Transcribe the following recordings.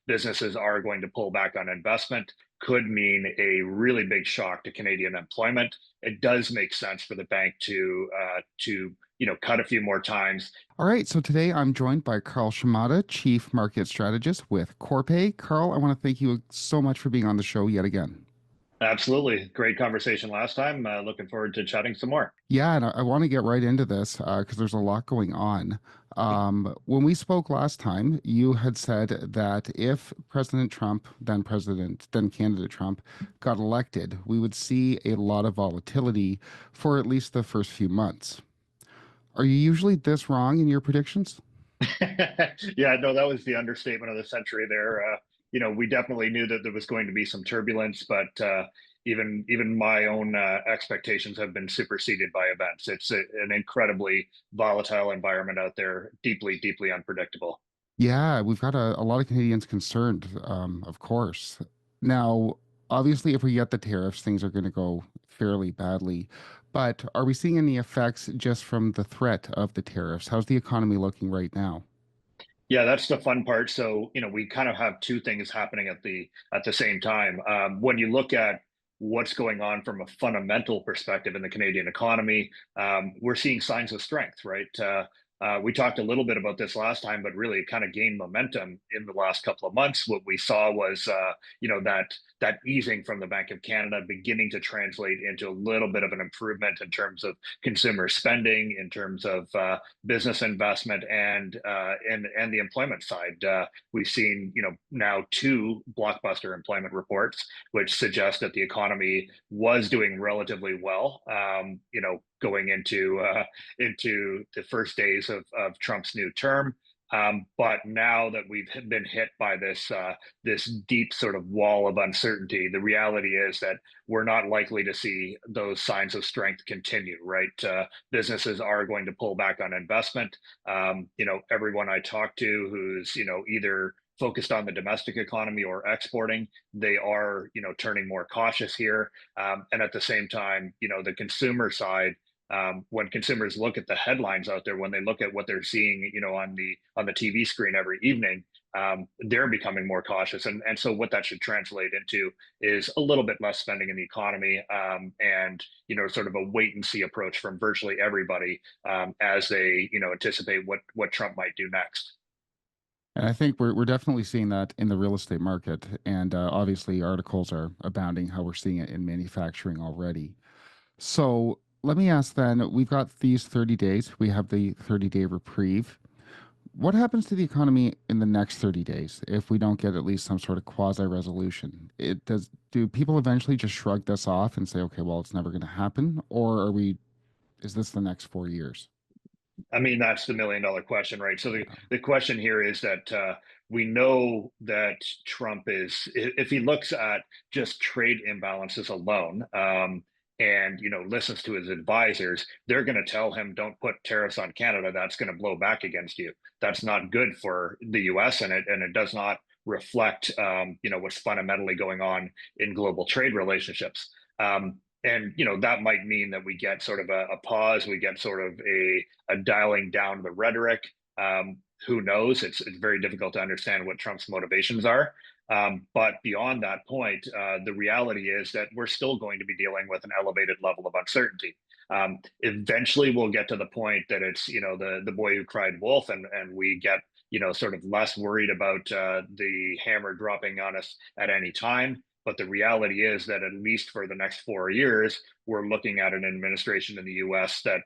businesses are going to pull back on investment could mean a really big shock to Canadian employment. It does make sense for the bank to cut a few more times. All right, so today I'm joined by Karl Schamotta, Chief Market Strategist with Corpay. Karl, I want to thank you so much for being on the show yet again. Absolutely. Great conversation last time. Looking forward to chatting some more. Yeah, and I want to get right into this because there's a lot going on. When we spoke last time, you had said that if President Trump, then candidate Trump, got elected, we would see a lot of volatility for at least the first few months. Are you usually this wrong in your predictions? Yeah, no, that was the understatement of the century there. We definitely knew that there was going to be some turbulence, but even my own expectations have been superseded by events. It's an incredibly volatile environment out there, deeply, deeply unpredictable. Yeah, we've got a lot of Canadians concerned, of course. Now, obviously, if we get the tariffs, things are going to go fairly badly. But are we seeing any effects just from the threat of the tariffs? How's the economy looking right now? Yeah, that's the fun part. So, we kind of have two things happening at the same time. When you look at what's going on from a fundamental perspective in the Canadian economy, we're seeing signs of strength, right? We talked a little bit about this last time, but really it kind of gained momentum in the last couple of months. What we saw was, that easing from the Bank of Canada beginning to translate into a little bit of an improvement in terms of consumer spending, in terms of business investment, and the employment side. We've seen, now two blockbuster employment reports, which suggest that the economy was doing relatively well. Going into the first days of Trump's new term. But now that we've been hit by this deep sort of wall of uncertainty, the reality is that we're not likely to see those signs of strength continue. Right, businesses are going to pull back on investment. Everyone I talk to who's either focused on the domestic economy or exporting, they are turning more cautious here. And at the same time, the consumer side, when consumers look at the headlines out there, when they look at what they're seeing, on the TV screen every evening, they're becoming more cautious, and so what that should translate into is a little bit less spending in the economy, and sort of a wait and see approach from virtually everybody, as they anticipate what Trump might do next. And I think we're definitely seeing that in the real estate market. And obviously, articles are abounding how we're seeing it in manufacturing already. So let me ask then, we've got these 30 days, we have the 30-day reprieve. What happens to the economy in the next 30 days if we don't get at least some sort of quasi resolution? Do people eventually just shrug this off and say, okay, well, it's never going to happen? Or is this the next 4 years? I mean, that's the million-dollar question, right? So the, Yeah. the question here is that we know that Trump is, if he looks at just trade imbalances alone, and listens to his advisors, they're going to tell him, "Don't put tariffs on Canada. That's going to blow back against you. That's not good for the U.S. and it does not reflect, what's fundamentally going on in global trade relationships." And that might mean that we get sort of a pause, we get sort of a dialing down of the rhetoric. Who knows? It's very difficult to understand what Trump's motivations are. But beyond that point, the reality is that we're still going to be dealing with an elevated level of uncertainty. Eventually, we'll get to the point that it's the boy who cried wolf, and we get sort of less worried about the hammer dropping on us at any time. But the reality is that at least for the next 4 years, we're looking at an administration in the U.S. that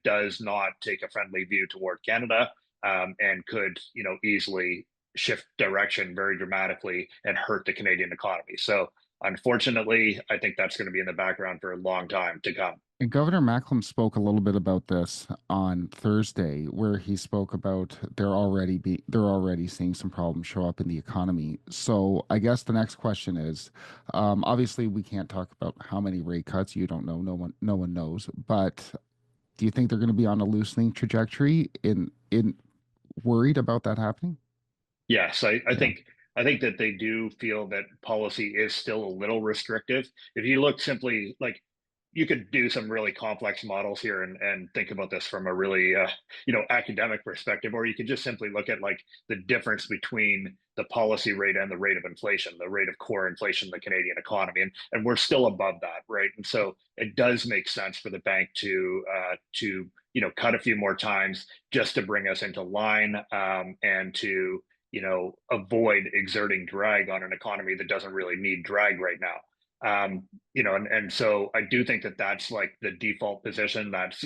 does not take a friendly view toward Canada, and could easily shift direction very dramatically and hurt the Canadian economy. So unfortunately, I think that's going to be in the background for a long time to come. And Governor Macklem spoke a little bit about this on Thursday, where he spoke about they're already seeing some problems show up in the economy. So I guess the next question is, obviously we can't talk about how many rate cuts. You don't know. No one knows. But do you think they're going to be on a loosening trajectory in worried about that happening? Yes, I Yeah. think that they do feel that policy is still a little restrictive. If you look simply like you could do some really complex models here and think about this from a really academic perspective, or you could just simply look at like the difference between the policy rate and the rate of inflation, the rate of core inflation in the Canadian economy, and we're still above that, right? And so it does make sense for the bank to cut a few more times just to bring us into line, and to avoid exerting drag on an economy that doesn't really need drag right now. And so I do think that that's like the default position. That's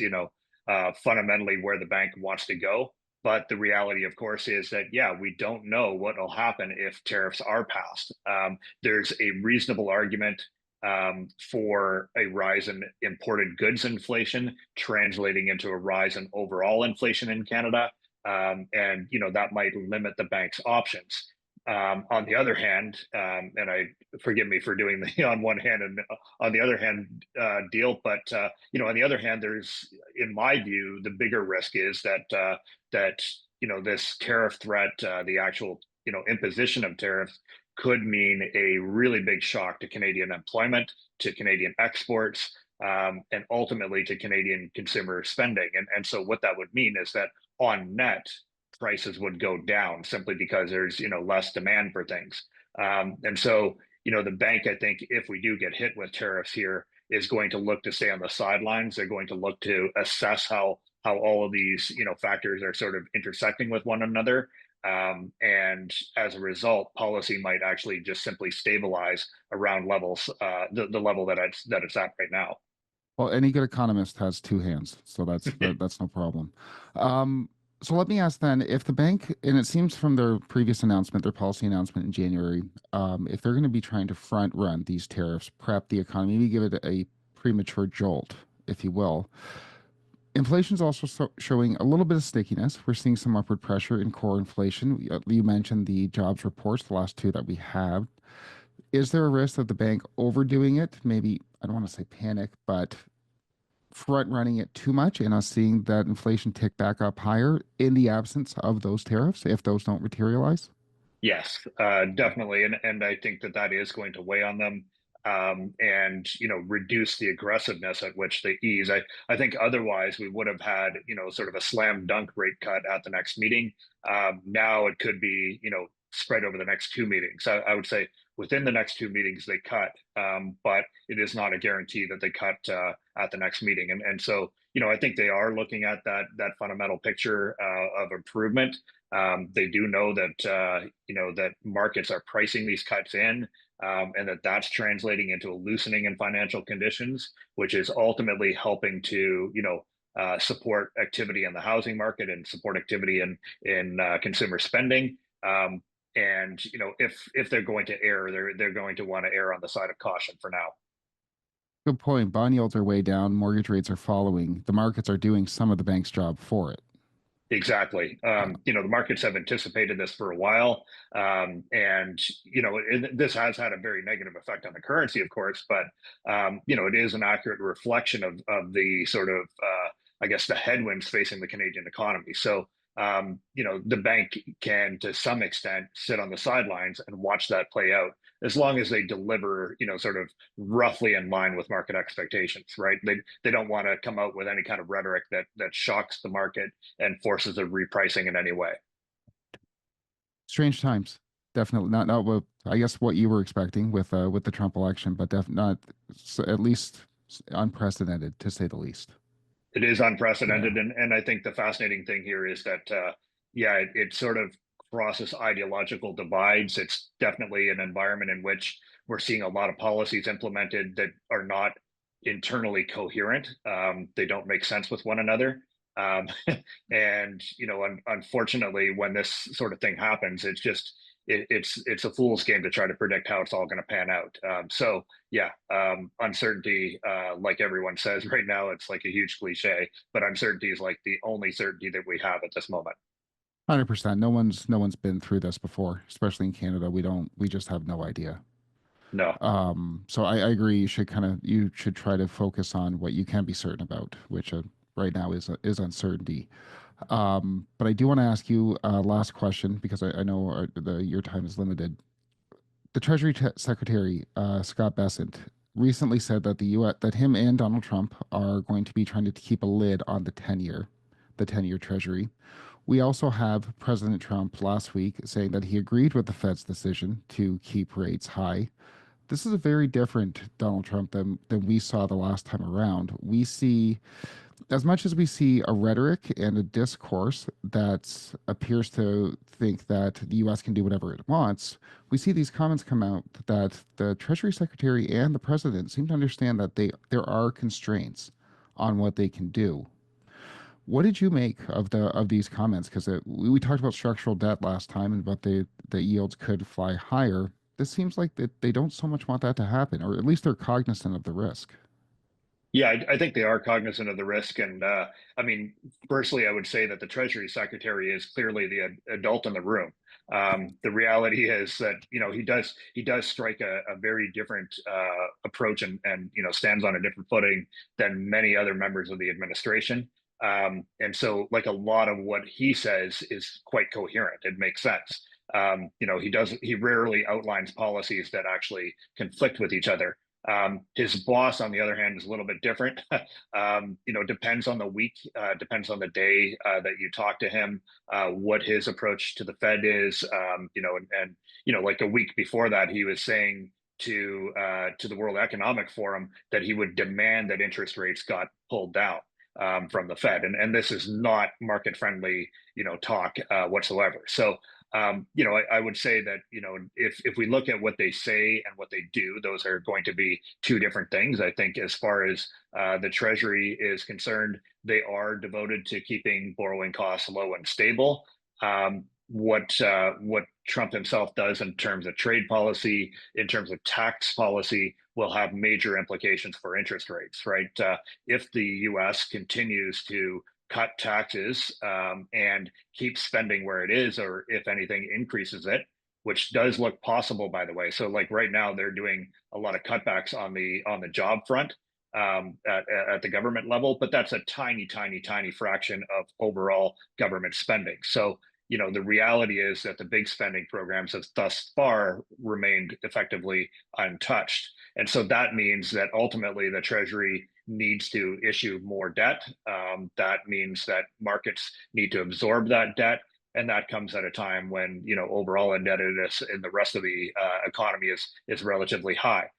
fundamentally where the bank wants to go. But the reality, of course, is that yeah, we don't know what will happen if tariffs are passed. There's a reasonable argument for a rise in imported goods inflation translating into a rise in overall inflation in Canada, and that might limit the bank's options. On the other hand, and I forgive me for doing the on one hand and on the other hand deal, but on the other hand, there's, in my view, the bigger risk is that this tariff threat, the actual imposition of tariffs, could mean a really big shock to Canadian employment, to Canadian exports, and ultimately to Canadian consumer spending. And so what that would mean is that on net, prices would go down simply because there's less demand for things. And so the bank, I think, if we do get hit with tariffs here, is going to look to stay on the sidelines. They're going to look to assess how all of these factors are sort of intersecting with one another. And as a result, policy might actually just simply stabilize around levels, the level that it's at right now. Well, any good economist has two hands, so that's no problem. So let me ask then, if the bank, and it seems from their previous announcement, their policy announcement in January, if they're going to be trying to front run these tariffs, prep the economy, maybe give it a premature jolt, if you will. Inflation is also showing a little bit of stickiness. We're seeing some upward pressure in core inflation. You mentioned the jobs reports, the last two that we have. Is there a risk of the bank overdoing it? Maybe, I don't want to say panic, but front running it too much and us seeing that inflation tick back up higher in the absence of those tariffs if those don't materialize? Yes, definitely, and I think that is going to weigh on them, and reduce the aggressiveness at which they ease. I think otherwise we would have had sort of a slam dunk rate cut at the next meeting. Now it could be spread over the next two meetings. I would say within the next two meetings they cut, but it is not a guarantee that they cut at the next meeting. And so I think they are looking at that fundamental picture of improvement. They do know that that markets are pricing these cuts in, and that's translating into a loosening in financial conditions, which is ultimately helping to support activity in the housing market and support activity in consumer spending. And if they're going to err, they're going to want to err on the side of caution for now. Good point. Bond yields are way down. Mortgage rates are following. The markets are doing some of the bank's job for it. Exactly. The markets have anticipated this for a while, and this has had a very negative effect on the currency, of course. But it is an accurate reflection of the sort of I guess the headwinds facing the Canadian economy. So the bank can, to some extent, sit on the sidelines and watch that play out, as long as they deliver, sort of roughly in line with market expectations, right? They don't want to come out with any kind of rhetoric that shocks the market and forces a repricing in any way. Strange times. Definitely not what I guess what you were expecting with the Trump election, but not at least unprecedented to say the least. It is unprecedented, Yeah. and I think the fascinating thing here is that it sort of crosses ideological divides. It's definitely an environment in which we're seeing a lot of policies implemented that are not internally coherent. They don't make sense with one another. And unfortunately, when this sort of thing happens, it's a fool's game to try to predict how it's all going to pan out. So yeah, uncertainty, like everyone says right now, it's like a huge cliche, but uncertainty is like the only certainty that we have at this moment. 100%. No one's been through this before, especially in Canada. We just have no idea. No. So I agree. You should try to focus on what you can be certain about, which right now is uncertainty. But I do want to ask you a last question because I know your time is limited. The Treasury Secretary, Scott Bessent, recently said that the U.S. that him and Donald Trump are going to be trying to keep a lid on the 10-year Treasury. We also have President Trump last week saying that he agreed with the Fed's decision to keep rates high. This is a very different Donald Trump than we saw the last time around. We see, as much as we see a rhetoric and a discourse that appears to think that the U.S. can do whatever it wants, we see these comments come out that the Treasury Secretary and the President seem to understand that there are constraints on what they can do. What did you make of these comments? Because we talked about structural debt last time and about the yields could fly higher. This seems like that they don't so much want that to happen, or at least they're cognizant of the risk. Yeah, I think they are cognizant of the risk, and I mean, personally, I would say that the Treasury Secretary is clearly the adult in the room. The reality is that he does strike a very different approach, and stands on a different footing than many other members of the administration. And so, like, a lot of what he says is quite coherent. It makes sense. He rarely outlines policies that actually conflict with each other. His boss, on the other hand, is a little bit different. Depends on the week, depends on the day that you talk to him, what his approach to the Fed is. Like a week before that, he was saying to the World Economic Forum that he would demand that interest rates got pulled down from the Fed, and this is not market friendly, talk whatsoever. So I would say that, if we look at what they say and what they do, those are going to be two different things. I think as far as the Treasury is concerned, they are devoted to keeping borrowing costs low and stable. What Trump himself does in terms of trade policy, in terms of tax policy, will have major implications for interest rates, right? If the U.S. continues to cut taxes and keep spending where it is, or if anything increases it, which does look possible, by the way. So, like, right now, they're doing a lot of cutbacks on the job front at the government level, but that's a tiny, tiny, tiny fraction of overall government spending. So, the reality is that the big spending programs have thus far remained effectively untouched. And so that means that ultimately the Treasury needs to issue more debt. That means that markets need to absorb that debt. And that comes at a time when, overall indebtedness in the rest of the economy is relatively high.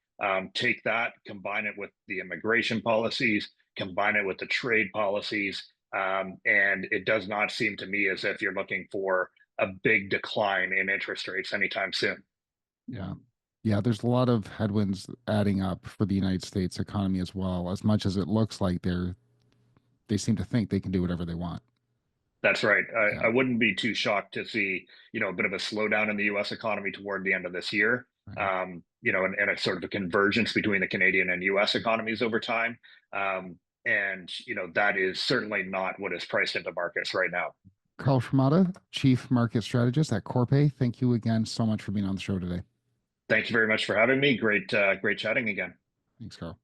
Take that, combine it with the immigration policies, combine it with the trade policies, and it does not seem to me as if you're looking for a big decline in interest rates anytime soon. Yeah. Yeah, there's a lot of headwinds adding up for the United States economy as well, as much as it looks like they seem to think they can do whatever they want. That's right. Yeah. I wouldn't be too shocked to see, a bit of a slowdown in the U.S. economy toward the end of this year. Right. And a sort of a convergence between the Canadian and U.S. economies over time. That is certainly not what is priced into markets right now. Karl Schamotta, Chief Market Strategist at Corpay. Thank you again so much for being on the show today. Thank you very much for having me. Great chatting again. Thanks, Karl.